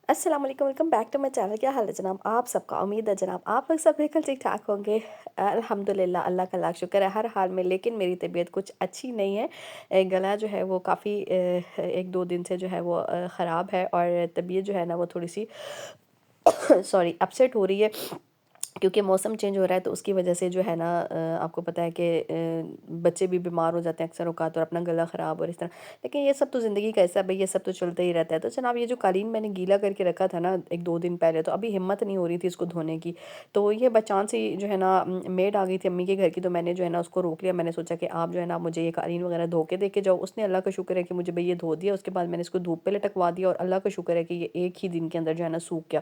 अस्सलाम वालेकुम, welcome back to my channel. क्या हाल है जनाब आप सबका? उम्मीद है जनाब आप लोग सब बिल्कुल ठीक ठाक होंगे। अल्हम्दुलिल्लाह, अल्लाह का लाख शुक्र है हर हाल में। लेकिन मेरी तबीयत कुछ अच्छी नहीं है। गला जो है वो काफ़ी 1-2 दिन से जो है वो ख़राब है और तबीयत जो है ना वो थोड़ी सी सॉरी अपसेट हो रही है, क्योंकि मौसम चेंज हो रहा है तो उसकी वजह से जो है ना आपको पता है कि बच्चे भी बीमार हो जाते हैं अक्सर औकात, और अपना गला ख़राब और इस तरह। लेकिन ये सब तो ज़िंदगी का हिस्सा है भाई, ये सब तो चलता ही रहता है। तो जनाब ये जो कालीन मैंने गीला करके रखा था ना 1-2 दिन पहले, तो अभी हिम्मत नहीं हो रही थी इसको धोने की। तो ये बचान से जो है ना मेड आ गई थी अम्मी के घर की, तो मैंने जो है ना उसको रोक लिया। मैंने सोचा कि आप जो है ना मुझे ये कालीन वगैरह धो के दे के जाओ। उसने अल्लाह का शुक्र है कि मुझे भई ये धो दिया। उसके बाद मैंने इसको धूप पे लटकवा दिया और अल्लाह का शुक्र है कि ये एक ही दिन के अंदर जो है ना सूख गया।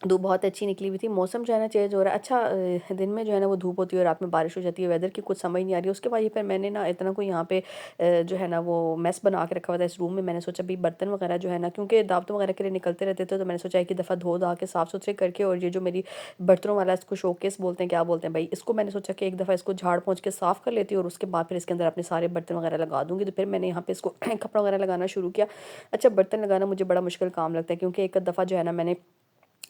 धूप बहुत अच्छी निकली हुई थी। मौसम जो है ना चेंज हो रहा है। अच्छा दिन में जो है ना वो धूप होती है और रात में बारिश हो जाती है। वेदर की कुछ समझ नहीं आ रही है। उसके बाद ये फिर मैंने ना इतना कोई यहाँ पे जो है ना वो मेस बना के रखा हुआ था इस रूम में। मैंने सोचा भई बर्तन वगैरह जो है ना, क्योंकि दावतों वगैरह के लिए निकलते रहते थे, तो मैंने सोचा एक ही दफ़ा धो धा के साफ़-सुथरे करके, और ये जो मेरी बर्तनों वाला इसको शोकेस बोलते हैं, क्या बोलते हैं भई, इसको मैंने सोचा कि एक दफ़ा इसको झाड़-पोंछ के साफ़ कर लेती हूँ और उसके बाद फिर इसके अंदर अपने सारे बर्तन वगैरह लगा दूँगी। तो फिर मैंने यहाँ पे इसको कपड़ा वगैरह लगाना शुरू किया। अच्छा, बर्तन लगाना मुझे बड़ा मुश्किल काम लगता है, क्योंकि एक दफ़ा जो है ना मैंने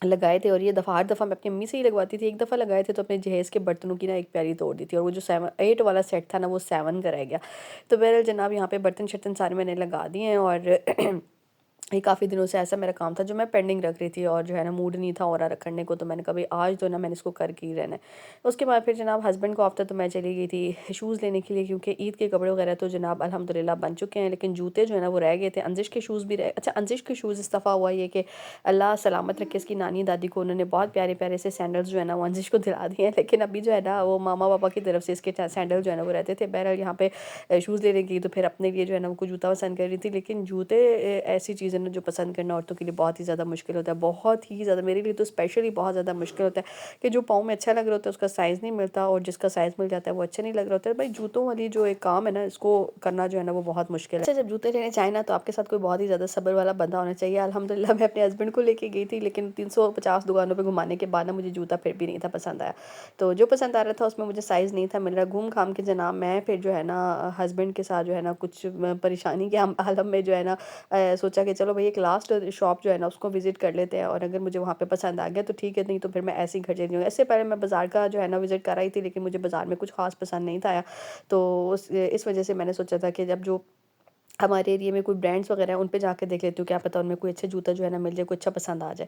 लगाए थे, और ये दफ़ा हर दफ़ा मैं अपनी अम्मी से ही लगवाती थी। एक दफ़ा लगाए थे तो अपने जहेज़ के बर्तनों की ना एक प्याली तोड़ दी थी, और वो जो 7-8 वाला सेट था ना वो 7 का रह गया। तो बहरहाल जनाब यहाँ पे बर्तन-शर्तन सारे मैंने लगा दिए हैं, और ये काफ़ी दिनों से ऐसा मेरा काम था जो मैं पेंडिंग रख रही थी, और जो है ना मूड नहीं था हो रहा रखने को, तो मैंने कहा भई आज तो ना मैंने इसको करके ही रहना है। उसके बाद फिर जनाब हस्बैंड को आफ्टर तो मैं चली गई थी शूज़ लेने के लिए, क्योंकि ईद के कपड़े वगैरह तो जनाब अल्हम्दुलिल्लाह बन चुके हैं, लेकिन जूते जो है ना वो रह गए थे। अंजिश के शूज़ भी रह अच्छा, अंजिश के शूज़ इस दफ़ा हुआ ये कि अल्लाह सलामत रखे इसकी नानी दादी को, उन्होंने बहुत प्यारे-प्यारे से सैंडल्स जो है ना वो अंजिश को दिला दिए हैं। लेकिन अभी जो है ना वो मामा-पापा की तरफ से इसके सैंडल जो है ना वो रहते थे। बहरहाल यहाँ पे शूज़ लेने गई तो फिर अपने लिए जो है ना वो जूता पसंद कर रही थी। लेकिन जूते ऐसी चीज़ है ना जो पसंद करना औरतों के लिए बहुत ही ज़्यादा मुश्किल होता है। बहुत ही ज़्यादा, मेरे लिए तो स्पेशली बहुत ज़्यादा मुश्किल होता है कि जो पाँव में अच्छा लग रहा होता है उसका साइज़ नहीं मिलता, और जिसका साइज़ मिल जाता है वो अच्छा नहीं लग रहा होता है। भाई जूतों वाली जो एक काम है ना, इसको करना जो है ना वो बहुत मुश्किल है। अच्छा, जब जूते लेने जाए ना तो आपके साथ कोई बहुत ही ज़्यादा सब्र वाला बंदा होना चाहिए। अल्हम्दुलिल्लाह मैं अपने हस्बैंड को लेके गई थी, लेकिन 350 दुकानों पे घुमाने के बाद ना मुझे जूता फिर भी नहीं था पसंद आया। तो जो पसंद आ रहा था उसमें मुझे साइज़ नहीं था मिल रहा। घूम-घाम के जनाब मैं फिर जो है ना हस्बैंड के साथ जो है ना कुछ परेशानी के आलम में जो है ना सोचा कि चलो भई एक लास्ट शॉप जो है ना उसको विज़िट कर लेते हैं, और अगर मुझे वहाँ पे पसंद आ गया तो ठीक है, नहीं तो फिर मैं ऐसे ही घर चली जाऊँगी। इससे पहले मैं बाज़ार का जो है ना विज़िट कर आई थी, लेकिन मुझे बाज़ार में कुछ ख़ास पसंद नहीं था आया। तो उस इस वज़ह से मैंने सोचा था कि जब जो हमारे एरिया में कोई ब्रांड्स वगैरह हैं उन पे जाके देख लेती हूँ, क्या पता उनमें कोई अच्छा जूता जो है ना मिल जाए, कोई अच्छा पसंद आ जाए।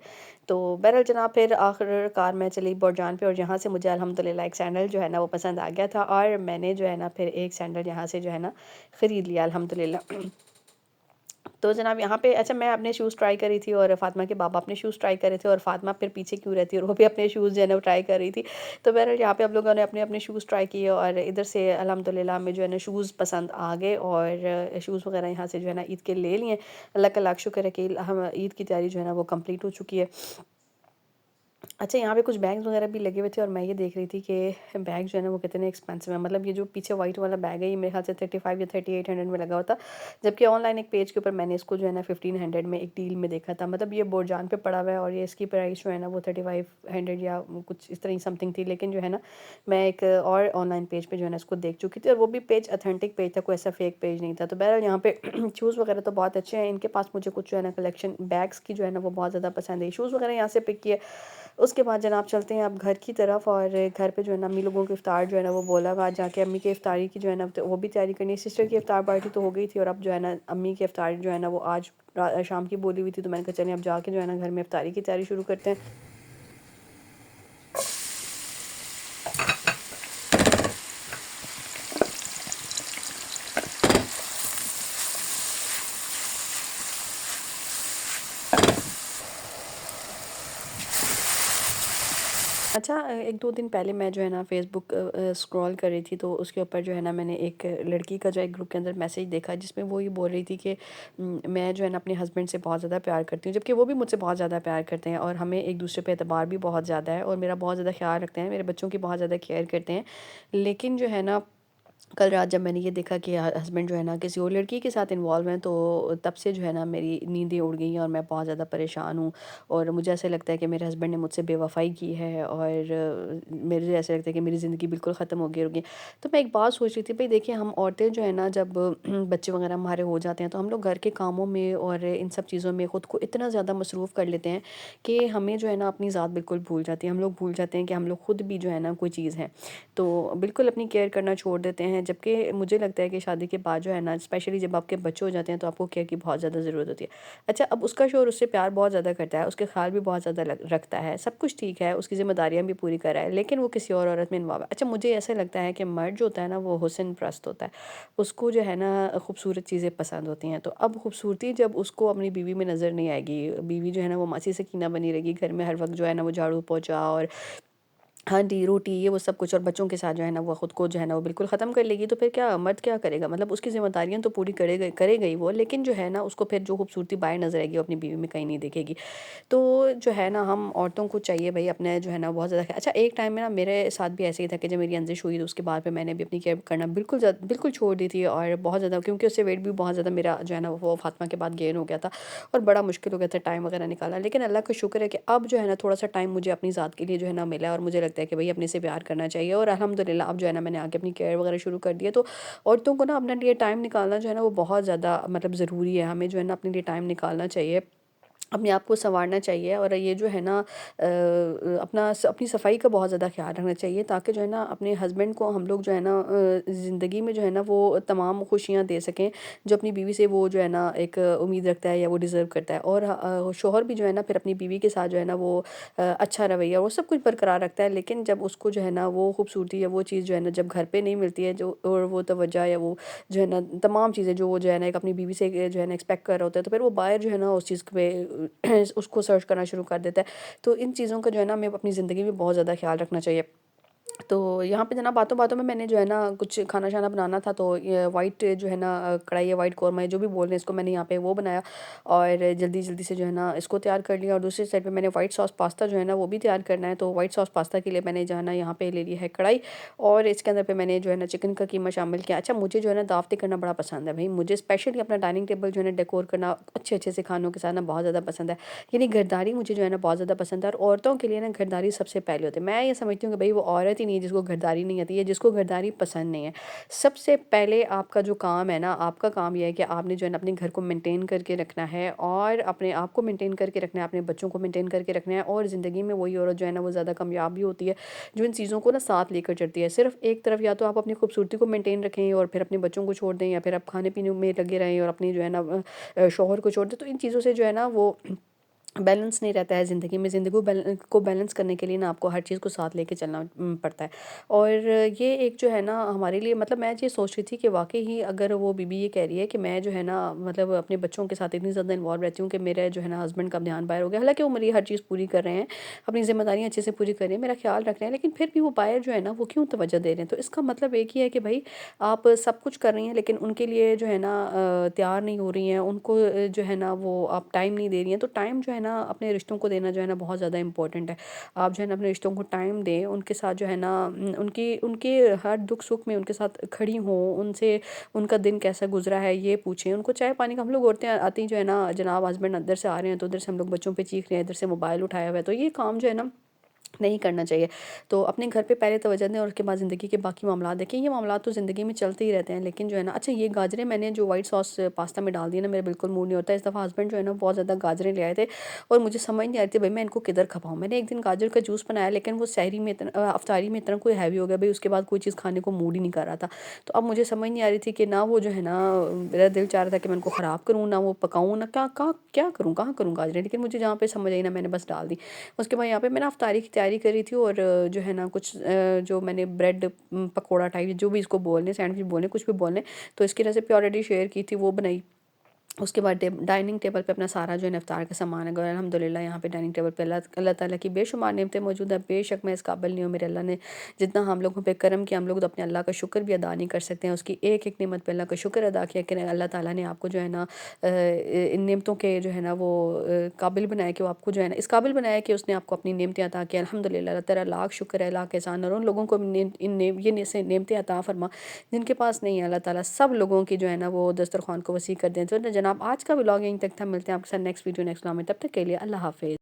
तो बहरहाल जनाब फिर आखिरकार मैं चली बौरजान पे, और यहाँ से मुझे अल्हम्दुलिल्लाह एक सैंडल जो है ना वो पसंद आ गया था, और मैंने जो है ना फिर एक सैंडल यहाँ से जो है ना ख़रीद लिया अल्हम्दुलिल्लाह। तो जनाब यहाँ पे अच्छा, मैं अपने शूज़ ट्राई कर रही थी और फ़ातिमा के बाबा अपने शूज़ ट्राई कर रहे थे, और फ़ातिमा फिर पीछे क्यों रहती है, और वो भी अपने शूज़ जो है ना वो ट्राई कर रही थी। तो बहरहाल यहाँ पे हम लोगों ने अपने-अपने शूज़ ट्राई किए, और इधर से अल्हम्दुलिल्लाह हमें जो है ना शूज़ पसंद आ गए, और शूज़ वगैरह यहाँ से जो है ना ईद के ले लिए। अल्लाह का लाख शुक्र है कि हम ईद की तैयारी जो है ना वो कंप्लीट हो चुकी है। अच्छा, यहाँ पे कुछ बैग्स वगैरह भी लगे हुए थे, और मैं ये देख रही थी कि बैग जो है ना वो कितने एक्सपेंसिव है। मतलब ये जो पीछे वाइट वाला बैग है ये मेरे ख़्याल से 35 या 3800 में लगा हुआ था। जबकि ऑनलाइन एक पेज के ऊपर मैंने इसको जो है ना 1500 में एक डील में देखा था। मतलब ये बोरजान पे पड़ा हुआ है, और ये इसकी प्राइस जो है ना वो 3500 या कुछ इस तरह ही समथिंग थी। लेकिन जो है ना मैं एक और ऑनलाइन पेज पे जो है ना इसको देख चुकी थी, और वो भी पेज ऑथेंटिक पेज था, कोई ऐसा फेक पेज नहीं था। तो बहरहाल यहाँ पे शूज़ वगैरह तो बहुत अच्छे हैं। इनके पास मुझे कुछ जो है ना कलेक्शन बैग्स की जो है ना वो बहुत ज़्यादा पसंद है। शूज़ वगैरह यहाँ से पिक किए। उसके बाद जनाब चलते हैं अब घर की तरफ, और घर पे जो है ना अम्मी लोगों की इफ्तार जो है ना वो बोला हुआ, जाके अम्मी की इफ्तारी की जो है ना तो वो भी तैयारी करनी है। सिस्टर की इफ्तार पार्टी तो हो गई थी, और अब जो है ना अम्मी की इफ्तार जो है ना वो आज शाम की बोली हुई थी, तो मैंने कहा चलें अब जाके जो है ना घर में इफ्तारी की तैयारी शुरू करते हैं। अच्छा, 1-2 दिन पहले मैं जो है ना फ़ेसबुक स्क्रॉल कर रही थी, तो उसके ऊपर जो है ना मैंने एक लड़की का जो एक ग्रुप के अंदर मैसेज देखा, जिसमें वो ये बोल रही थी कि मैं जो है ना अपने हस्बैंड से बहुत ज़्यादा प्यार करती हूँ, जबकि वो भी मुझसे बहुत ज़्यादा प्यार करते हैं, और हमें एक दूसरे पे एतबार भी बहुत ज़्यादा है, और मेरा बहुत ज़्यादा ख्याल रखते हैं, मेरे बच्चों की बहुत ज़्यादा केयर करते हैं। लेकिन जो है ना कल रात जब मैंने ये देखा कि हस्बैंड जो है ना किसी और लड़की के साथ इन्वॉल्व हैं, तो तब से जो है ना मेरी नींदें उड़ गई हैं और मैं बहुत ज़्यादा परेशान हूँ। और मुझे ऐसा लगता है कि मेरे हस्बैंड ने मुझसे बेवफ़ाई की है, और मुझे ऐसा लगता है कि मेरी ज़िंदगी बिल्कुल ख़त्म हो गई। तो मैं एक बात सोच रही थी, भई देखिए हम औरतें जो है ना जब बच्चे वग़ैरह हमारे हो जाते हैं, तो हम लोग घर के कामों में और इन सब चीज़ों में ख़ुद को इतना ज़्यादा मसरूफ़ कर लेते हैं कि हमें जो है ना अपनी ज़ात बिल्कुल भूल जाती है। हम लोग भूल जाते हैं कि हम लोग खुद भी जो है ना कोई चीज़ हैं। तो बिल्कुल अपनी केयर करना छोड़ देते हैं, जबकि मुझे लगता है कि शादी के बाद जो है ना, स्पेशली जब आपके बच्चे हो जाते हैं, तो आपको केयर की बहुत ज़्यादा ज़रूरत होती है। अच्छा, अब उसका शौहर उससे प्यार बहुत ज़्यादा करता है, उसके ख़्याल भी बहुत ज़्यादा रखता है, सब कुछ ठीक है, उसकी ज़िम्मेदारियाँ भी पूरी कर रहा है, लेकिन वो किसी और औरत में इन्वॉल्व है। अच्छा, मुझे ऐसा लगता है कि मर्द जो होता है ना, वो हुस्न परस्त होता है। उसको जो है ना खूबसूरत चीज़ें पसंद होती हैं, तो अब खूबसूरती जब उसको अपनी बीवी में नज़र नहीं आएगी, बीवी जो है ना वो मासी सकीना बनी रहेगी, घर में हर वक़्त जो है ना वो झाड़ू पोंछा और हांडी, रोटी, ये वो सब कुछ, और बच्चों के साथ जो है ना वो खुद को जो है ना वो बिल्कुल ख़त्म कर लेगी, तो फिर क्या मर्द क्या करेगा? मतलब उसकी ज़िम्मेदारियाँ तो पूरी करेगा ही वो, लेकिन जो है ना उसको फिर जो खूबसूरती बाहर नज़र आएगी वो अपनी बीवी में कहीं नहीं दिखेगी। तो जो है ना हम औरतों को चाहिए भई अपने जो है ना बहुत ज़्यादा अच्छा, एक टाइम में ना मेरे साथ भी ऐसे ही था कि जब मेरी अंजिश हुई, तो उसके बाद फिर मैंने भी अपनी केयर करना बिल्कुल छोड़ दी थी, और बहुत ज़्यादा, क्योंकि उससे वेट भी बहुत ज़्यादा मेरा जो है ना वो फ़ातिमा के बाद गेन हो गया था, और बड़ा मुश्किल हो गया था टाइम वगैरह निकालना। लेकिन अल्लाह का शुक्र है कि अब जो है ना थोड़ा-सा टाइम मुझे अपनी ज़ात के लिए जो है ना मिला है, और मुझे लगता है कि भई अपने से प्यार करना चाहिए, और अल्हम्दुलिल्लाह अब जो है ना मैंने आके अपनी केयर वगैरह शुरू कर दी है। तो औरतों को ना अपने लिए टाइम निकालना जो है ना वो बहुत ज़्यादा मतलब ज़रूरी है। हमें जो है ना अपने लिए टाइम निकालना चाहिए। अपने आप को सँवारना चाहिए, और ये जो है ना अपनी सफ़ाई का बहुत ज़्यादा ख़्याल रखना चाहिए, ताकि जो है ना अपने हस्बैंड को हम लोग जो है ना ज़िंदगी में जो है ना वो तमाम खुशियाँ दे सकें, जो अपनी बीवी से वो जो है ना एक उम्मीद रखता है या वो डिज़र्व करता है। और शौहर भी जो है ना फिर अपनी बीवी के साथ जो है ना वो अच्छा रवैया वो सब कुछ बरकरार रखता है। लेकिन जब उसको जो है ना वो खूबसूरती या वो चीज़ जो है ना जब घर पे नहीं मिलती है, जो और वो तवज्जो या वो जो है ना तमाम चीज़ें जो वो जो है ना एक अपनी बीवी से जो है ना एक्सपेक्ट कर रहा होता है, तो फिर वो बाहर जो है ना उस चीज़ पे उसको सर्च करना शुरू कर देता है। तो इन चीज़ों का जो है ना हमें अपनी ज़िंदगी में बहुत ज़्यादा ख़्याल रखना चाहिए। तो यहाँ पे जना बातों-बातों में मैंने जो है ना कुछ खाना-शाना बनाना था, तो ये व्हाइट जो है ना कढ़ाई या व्हाइट कोरमा है, जो भी बोल रहे हैं इसको, मैंने यहाँ पे वो बनाया, और जल्दी-जल्दी से जो है ना इसको तैयार कर लिया। और दूसरी साइड पे मैंने व्हाइट सॉस पास्ता जो है ना वो भी तैयार करना है, तो व्हाइट सॉस पास्ता के लिए मैंने जो है ना यहाँ पे ले ली है कढ़ाई, और इसके अंदर पे मैंने जो है ना चिकन का कीमा शामिल किया। अच्छा, मुझे जो है ना दावतें करना बड़ा पसंद है भई, मुझे स्पेशली अपना डाइनिंग टेबल जो है ना डेकोर करना अच्छे-अच्छे से खानों के साथ ना बहुत ज़्यादा पसंद है। यानी घरदारी मुझे जो है ना बहुत ज़्यादा पसंद है, और औरतों के लिए ना घरदारी सबसे पहले होती है। मैं ये समझती हूँ कि भई वो औरत ही नहीं है जिसको घरदारी नहीं आती है, जिसको घरदारी पसंद नहीं है। सबसे पहले आपका जो काम है ना, आपका काम ये है कि आपने जो है ना अपने घर को मेंटेन करके रखना है, और अपने आप को मेंटेन करके रखना है, अपने बच्चों को मेंटेन करके रखना है, और ज़िंदगी में वही औरत जो है ना वो ज़्यादा कामयाब भी होती है, जो इन चीज़ों को ना साथ लेकर चलती है। सिर्फ़ एक तरफ या तो आप अपनी खूबसूरती को मेंटेन रखें और फिर अपने बच्चों को छोड़ दें, या फिर आप खाने-पीने में लगे रहें और अपनी जो है ना शौहर को छोड़ दें, तो इन चीज़ों से जो है ना वो बैलेंस नहीं रहता है ज़िंदगी में। ज़िंदगी को बैलेंस करने के लिए ना आपको हर चीज़ को साथ लेके चलना पड़ता है। और ये एक जो है ना हमारे लिए, मतलब मैं ये सोच रही थी कि वाक़ई ही अगर वो बीवी ये कह रही है कि मैं जो है ना मतलब अपने बच्चों के साथ इतनी ज़्यादा इन्वॉल्व रहती हूँ कि मेरा जो है ना हस्बैंड का ध्यान बाहर हो गया। हालाँकि वो मेरी हर चीज़ पूरी कर रहे हैं, अपनी ज़िम्मेदारियाँ अच्छे से पूरी कर रहे हैं, मेरा ख़्याल रख रहे हैं, लेकिन फिर भी वो बाहर जो है ना वो क्यों तवज्जो दे रहे हैं? तो इसका मतलब एक ही है कि भई आप सब कुछ कर रही हैं, लेकिन उनके लिए जो है ना तैयार नहीं हो रही हैं, उनको जो है ना वो आप टाइम नहीं दे रही हैं। तो टाइम जो है ना अपने रिश्तों को देना जो है ना बहुत ज़्यादा इम्पोर्टेंट है। आप जो है ना अपने रिश्तों को टाइम दें, उनके साथ जो है ना उनकी उनके हर दुख-सुख में उनके साथ खड़ी हों, उनसे उनका दिन कैसा गुज़रा है ये पूछें, उनको चाय-पानी का, हम लोग औरतें आती हैं जो है ना, जनाब हस्बैंड अंदर से आ रहे हैं, तो उधर से हम लोग बच्चों पे चीख रहे हैं, इधर से मोबाइल उठाया हुआ है, तो ये काम जो है ना नहीं करना चाहिए। तो अपने घर पे पहले तवज्जो दें, और उसके बाद ज़िंदगी के बाकी मामलात देखें। ये मामलात तो ज़िंदगी में चलते ही रहते हैं, लेकिन जो है ना, अच्छा, ये गाजरें मैंने जो व्हाइट सॉस पास्ता में डाल दी ना, मेरा बिल्कुल मूड नहीं होता। इस दफ़ा हस्बैंड जो है ना बहुत ज़्यादा गाजरें ले आए थे, और मुझे समझ नहीं आ रही थी भई मैं इनको किधर खपाऊँ। मैंने एक दिन गाजर का जूस बनाया, लेकिन वो सहरी में अफ़्तारी में इतना कोई हैवी हो गया भई, उसके बाद कोई चीज़ खाने को मूड ही नहीं कर रहा था। तो अब मुझे समझ नहीं आ रही थी कि ना वो जो है ना मेरा दिल चाह रहा था कि मैं उनको ख़राब करूँ, ना वो पकाऊँ, ना क्या करूँ, कहाँ करूँ गाजरें? लेकिन मुझे जहाँ पे समझ आई ना, मैंने बस डाल दी। उसके बाद यहाँ पे मैंने इफ्तारी की तैयारी करी थी, और जो है ना कुछ जो मैंने ब्रेड पकोड़ा टाइप जो भी इसको बोल लें, सैंडविच बोल लें, कुछ भी बोल लें, तो इसकी रेसिपी ऑलरेडी शेयर की थी, वो बनाई। उसके बाद डाइनिंग टेबल पे अपना सारा जो है ना इफ्तार का सामान है और अल्हम्दुलिल्लाह यहाँ पे डाइनिंग टेबल पे अल्लाह अल्लाह ताला की बेशुमार नेमतें मौजूद है। बेशक मैं इस काबिल नहीं हूँ, मेरे अल्लाह ने जितना हम लोगों पे करम किया, हम लोग तो अपने अल्लाह का शुक्र भी अदा नहीं कर सकते हैं। उसकी एक एक नेमत पे अल्लाह का शुक्र अदा किया कि अल्लाह ताला ने आपको जो है ना इन नेमतों के जो है ना वो काबिल बनाया, कि वो आपको जो है ना इस काबिल बनाया कि उसने आपको अपनी नेमतें अता की। अल्हम्दुलिल्लाह अल्लाह तेरा लाख शुक्र है, लाख एहसान। और उन लोगों को भी ये नेमतें अता फरमा जिनके पास नहीं है। अल्लाह ताला सब लोगों की जो है ना वो दस्तरखान को वसी कर दें। तो जनाब आज का व्लॉग यहीं तक था, मिलते हैं आपके साथ नेक्स्ट वीडियो नेक्स्ट व्लॉग में, तब तक के लिए अल्लाह हाफ़िज़।